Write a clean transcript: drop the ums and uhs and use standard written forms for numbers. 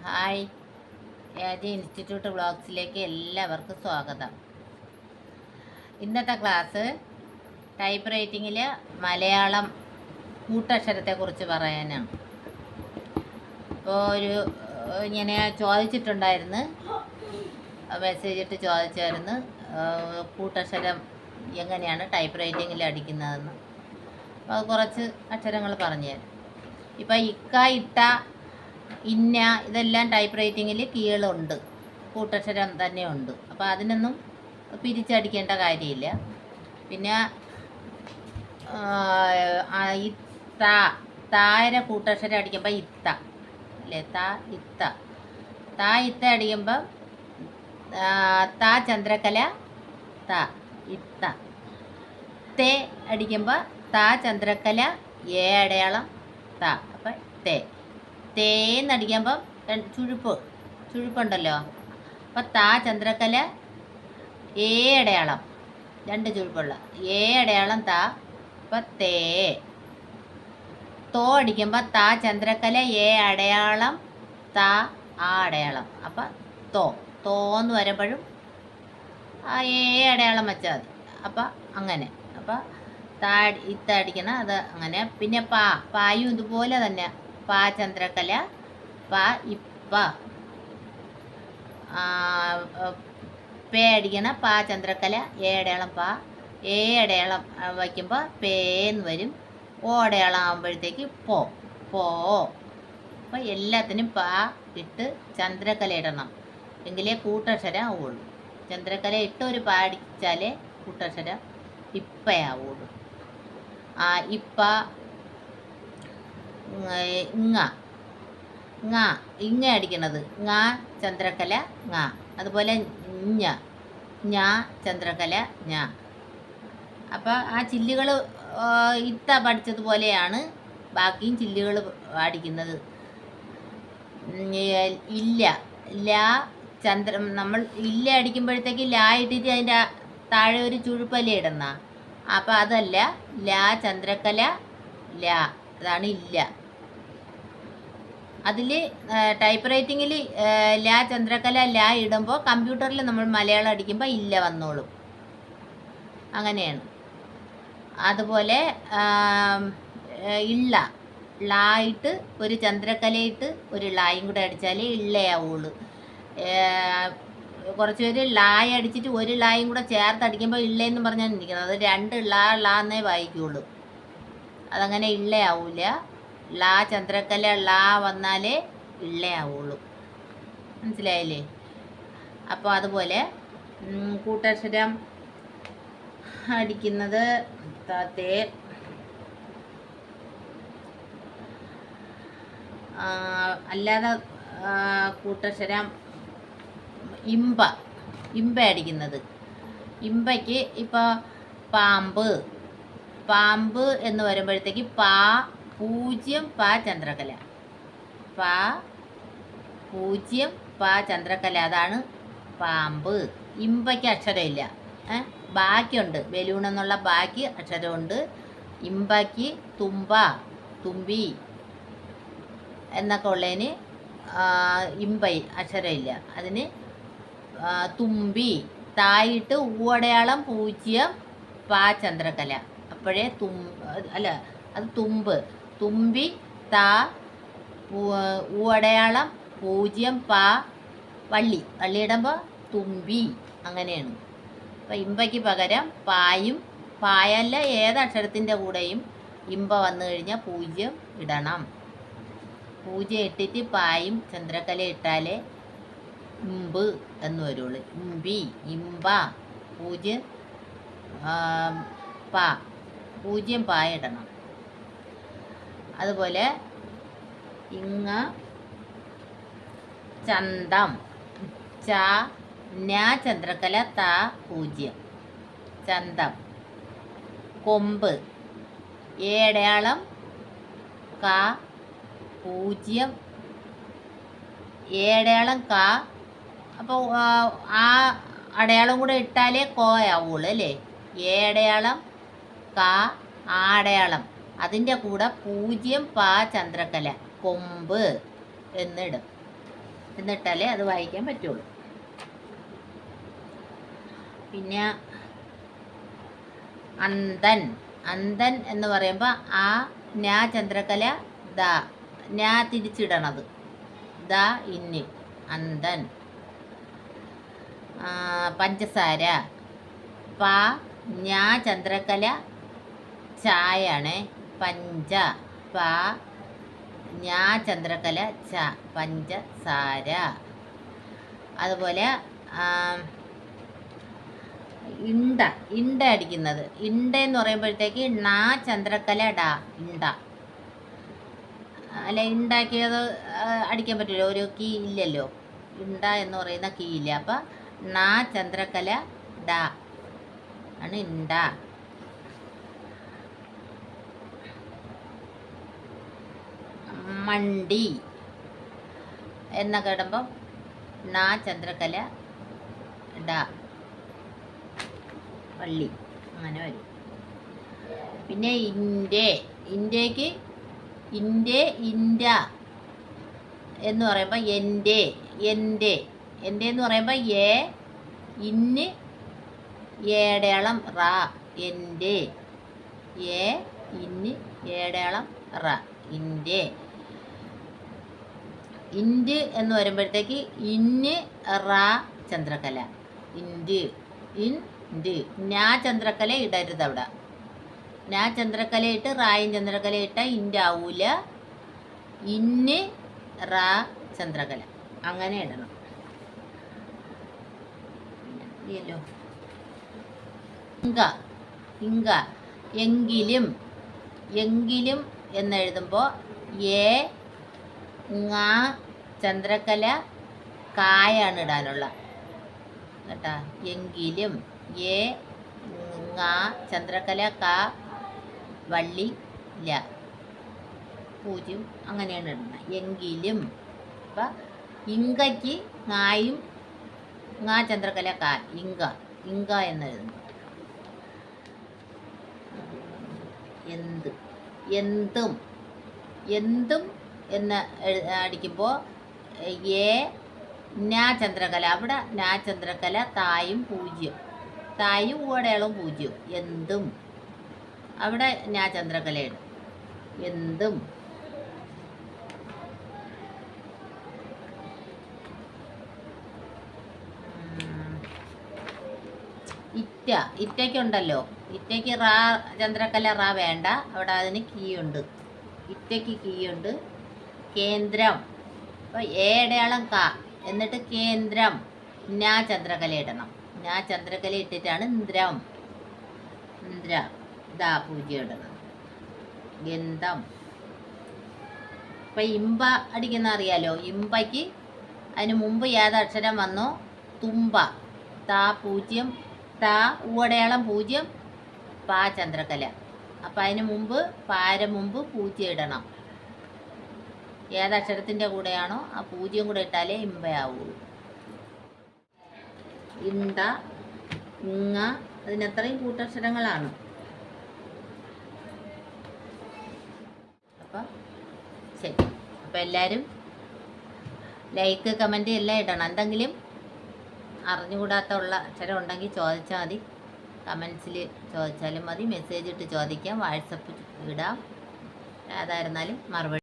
Hi, AJ institute വ്ളോഗ്സിലേക്ക് എല്ലാവർക്കും സ്വാഗതം. ഇന്നത്തെ ക്ലാസ് ടൈപ്പ് റൈറ്റിങ്ങിൽ മലയാളം കൂട്ടക്ഷരത്തെക്കുറിച്ച് പറയാനാണ്. ഇപ്പോൾ ഇങ്ങനെ ചോദിച്ചിട്ടുണ്ടായിരുന്നു, മെസ്സേജ് ഇട്ട് ചോദിച്ചായിരുന്നു കൂട്ടക്ഷരം എങ്ങനെയാണ് ടൈപ്പ് റൈറ്റിങ്ങിൽ അടിക്കുന്നതെന്ന്. അപ്പോൾ കുറച്ച് അക്ഷരങ്ങൾ പറഞ്ഞു തരാം. ഇപ്പം ഇക്ക, ഇട്ട, ഇന്ന ഇതെല്ലാം ടൈപ്പ് റൈറ്റിങ്ങിൽ കീകളുണ്ട്, കൂട്ടക്ഷരം തന്നെ ഉണ്ട്. അപ്പോൾ അതിനൊന്നും പിരിച്ചടിക്കേണ്ട കാര്യമില്ല. പിന്നെ താര കൂട്ടക്ഷരം അടിക്കുമ്പോൾ ഇത്ത അല്ലേ, ഇത്ത അടിക്കുമ്പം ചന്ദ്രകല ഇത്ത. തേ അടിക്കുമ്പോൾ ചന്ദ്രകല അടയാളം അപ്പം തേന്നടിക്കുമ്പം ചുഴുപ്പുണ്ടല്ലോ, അപ്പം ചന്ദ്രകല അടയാളം, രണ്ട് ചുഴുപ്പുള്ള അടയാളം അപ്പം തേ. തോ അടിക്കുമ്പോൾ ചന്ദ്രകല അടയാളം അടയാളം അപ്പം തോന്ന് വരുമ്പോഴും അടയാളം വെച്ചാൽ മതി. അപ്പം അങ്ങനെ അപ്പം ഇത്ത അടിക്കണം, അത് അങ്ങനെ. പിന്നെ പായും ഇതുപോലെ തന്നെ, ചന്ദ്രകല ഇപ്പ. പേ അടിക്കണം, ചന്ദ്രകല അടയാളം അടയാളം വയ്ക്കുമ്പോൾ പേന്ന് വരും. അടയാളം ആകുമ്പോഴത്തേക്ക് പോ. അപ്പം എല്ലാത്തിനും ഇട്ട് ചന്ദ്രകല ഇടണം, എങ്കിലേ കൂട്ടക്ഷരം ആവുള്ളൂ. ചന്ദ്രകല ഇട്ട് ഒരു അടിച്ചാലേ കൂട്ടക്ഷരം ഇപ്പയാവുള്ളൂ. ഇപ്പ, ഇങ്ങ അടിക്കണത് ചന്ദ്രകല അതുപോലെ ചന്ദ്രകല അപ്പം ആ ചില്ലുകൾ ഇത്ത പഠിച്ചതുപോലെയാണ് ബാക്കിയും ചില്ലുകൾ അടിക്കുന്നത്. നമ്മൾ ഇല്ല അടിക്കുമ്പോഴത്തേക്ക് ഇട്ടിട്ട് അതിൻ്റെ താഴെ ഒരു ചുഴുപ്പല്ലേ ഇടുന്ന, അപ്പം അതല്ല, ചന്ദ്രകല അതാണ് ഇല്ല. അതിൽ ടൈപ്പ് റൈറ്റിങ്ങിൽ ചന്ദ്രകല ഇടുമ്പോൾ കമ്പ്യൂട്ടറിൽ നമ്മൾ മലയാളം അടിക്കുമ്പോൾ ഇല്ല വന്നോളും, അങ്ങനെയാണ്. അതുപോലെ ഇട്ട് ഒരു ചന്ദ്രകലയിട്ട് ഒരു ലായും കൂടെ അടിച്ചാലേ ഇള്ളയാവുള്ളൂ. കുറച്ച് പേര് അടിച്ചിട്ട് ഒരു ലായും കൂടെ ചേർത്ത് അടിക്കുമ്പോൾ ഇള്ളയെന്ന് പറഞ്ഞാൽ ഇരിക്കുന്നത്, അത് രണ്ട് എന്നേ വായിക്കുള്ളൂ. അതങ്ങനെ ഇള്ളയാവൂല. ചന്ദ്രകല വന്നാലേ ഇള്ളയാവുള്ളൂ. മനസ്സിലായില്ലേ? അപ്പോൾ അതുപോലെ കൂട്ടക്ഷരം അടിക്കുന്നത് അല്ലാതെ കൂട്ടക്ഷരം ഇമ്പ അടിക്കുന്നത്. ഇമ്പയ്ക്ക് ഇപ്പോൾ പാമ്പ് എന്ന് വരുമ്പോഴത്തേക്ക് 0 ചന്ദ്രകല 0 ചന്ദ്രകല, അതാണ് പാമ്പ്. ഇമ്പയ്ക്ക് അക്ഷരമില്ല, ബാക്കിയുണ്ട്. ബലൂൺ എന്നുള്ള ബാക്കി അക്ഷരമുണ്ട്. ഇമ്പയ്ക്ക് തുമ്പി എന്നൊക്കെ ഉള്ളതിന് ഇമ്പൈ അക്ഷരമില്ല. അതിന് തുമ്പി തായിട്ട് അടയാളം 0 ചന്ദ്രകല, അപ്പോഴേ അല്ല, അത് തുമ്പി അടയാളം 0 വള്ളിയിടുമ്പോൾ തുമ്പി, അങ്ങനെയാണ്. അപ്പം ഇമ്പയ്ക്ക് പകരം പായല്ല, ഏതക്ഷരത്തിൻ്റെ കൂടെയും ഇമ്പ വന്നു കഴിഞ്ഞാൽ 0 ഇടണം. 0 ഇട്ടിട്ട് ചന്ദ്രകല ഇട്ടാലേ ഇമ്പ് എന്ന് വരുള്ളൂ. ഇമ്പ 0 ഇടണം. അതുപോലെ ചന്തം ചന്ദ്രകല 0 ചന്തം. കൊമ്പ് അടയാളം 0 അടയാളം അപ്പോൾ ആ അടയാളം കൂടെ ഇട്ടാലേ ആവുള്ളൂ അല്ലേ. അടയാളം അടയാളം, അതിൻ്റെ കൂടെ 0 ചന്ദ്രകല, കൊമ്പ് എന്നിടും. എന്നിട്ടാലേ അത് വായിക്കാൻ പറ്റുള്ളൂ. പിന്നെ അന്തൻ. അന്തൻ എന്ന് പറയുമ്പോൾ ആ ഞാ ചന്ദ്രകല ദ ഞാ തിരിച്ചിടണത് ദ ഇന്ന് അന്തൻ. പഞ്ചസാര പ ഞാ ചന്ദ്രകല ചായാണ് പഞ്ച പ ഞാ ചന്ദ്രകല ച പഞ്ചസാര. അതുപോലെ ഇണ്ട. ഇണ്ട അടിക്കുന്നത് ഇണ്ട എന്ന് പറയുമ്പോഴത്തേക്ക് ണ ചന്ദ്രകല ഡ ഇണ്ട. അല്ല ഉണ്ടാക്കിയത് അടിക്കാൻ പറ്റില്ല, ഒരു കീ ഇല്ലല്ലോ, ഇണ്ട എന്ന് പറയുന്ന കീ ഇല്ല. അപ്പം ണ ചന്ദ്രകല ഡ ആണ് ഇണ്ട. മണ്ടി എന്നൊക്കെ ഇടുമ്പം ണ ചന്ദ്രകല ഡ പള്ളി അങ്ങനെ വരും. പിന്നെ ഇൻ്റെ. ഇൻ്റെക്ക് ഇൻ്റെ ഇൻഡ എന്ന് പറയുമ്പോൾ എൻ്റെ എൻ്റെ എൻ്റെ എന്ന് പറയുമ്പോൾ ഏ ഇന്ന് ഏടയാളം റ എൻ്റെ ഏ ഇന്ന് ഏടയാളം റ ഇൻ്റെ. ഇൻഡ് എന്ന് വരുമ്പോഴത്തേക്ക് ഇന്ന് റ ചന്ദ്രകല ഇൻഡ് ഇൻഡ്. ഞാ ചന്ദ്രകല ഇടരുത് അവിടെ. ഞാ ചന്ദ്രകല ഇട്ട് റായും ചന്ദ്രകല ഇട്ട ഇൻഡ് ആവൂല. ഇന്ന് റ ചന്ദ്രകല അങ്ങനെ ഇടണം. ല്ലോ ഇങ്ക. ഇങ്ക എങ്കിലും. എങ്കിലും എന്നെഴുതുമ്പോൾ ഏ ങ ചന്ദ്രകല കായാണ് ഇടാനുള്ള കേട്ടാ. എങ്കിലും ഏ ങ ചന്ദ്രകല ക വള്ളി ല 0 അങ്ങനെയാണ് ഇടുന്നത്. എങ്കിലും. അപ്പം ഇങ്കയ്ക്ക് ങായും ങ ചന്ദ്രകല ക ഇങ്ക ഇങ്ക എന്നെഴുതുന്നു. എന്ത്. എന്തും. എന്തും എന്ന് അടിക്കുമ്പോൾ ഏ ഞാ ചന്ദ്രകല അവിടെ ഞാ ചന്ദ്രകല തായും 0 തായും ഊടയാളും 0 എന്തും അവിടെ ഞാ ചന്ദ്രകലയിടും. എന്തും. ഇറ്റ. ഇറ്റയ്ക്കുണ്ടല്ലോ, ഇറ്റയ്ക്ക് റാ ചന്ദ്രകല റാ വേണ്ട, അവിടെ അതിന് കീയുണ്ട്. ഇറ്റയ്ക്ക് കീയുണ്ട്. കേന്ദ്രം. അപ്പോൾ ഏടയാളം ക എന്നിട്ട് കേന്ദ്രം ഞാ ചന്ദ്രകല ഇടണം. ഞാ ചന്ദ്രകല ഇട്ടിട്ടാണ് ഇന്ദ്രം ഇന്ദ്ര ദാ 0 ഇടണം. ഗന്ധം. ഇപ്പം ഇമ്പ അടിക്കുന്ന അറിയാലോ. ഇമ്പയ്ക്ക് അതിന് മുമ്പ് ഏതക്ഷരം വന്നോ തുമ്പ താ 0 താ ഊടയാളം 0 പാ ചന്ദ്രകല. അപ്പം അതിന് മുമ്പ് പാര മുമ്പ് 0 ഇടണം. ഏതക്ഷരത്തിൻ്റെ കൂടെയാണോ ആ 0 കൂടെ ഇട്ടാലേ ഇമ്പയാവുള്ളൂ. ഇണ്ട ഇങ്ങ അതിനത്രയും കൂട്ടക്ഷരങ്ങളാണ്. അപ്പം ശരി. അപ്പം എല്ലാവരും ലൈക്ക് കമൻറ്റ് എല്ലാം ഇടണം. എന്തെങ്കിലും അറിഞ്ഞുകൂടാത്ത ഉള്ള അക്ഷരം ഉണ്ടെങ്കിൽ ചോദിച്ചാൽ മതി. കമൻസിൽ ചോദിച്ചാലും മതി, മെസ്സേജ് ഇട്ട് ചോദിക്കാം, വാട്സപ്പ് ഇടാം. ഏതായിരുന്നാലും മറുപടി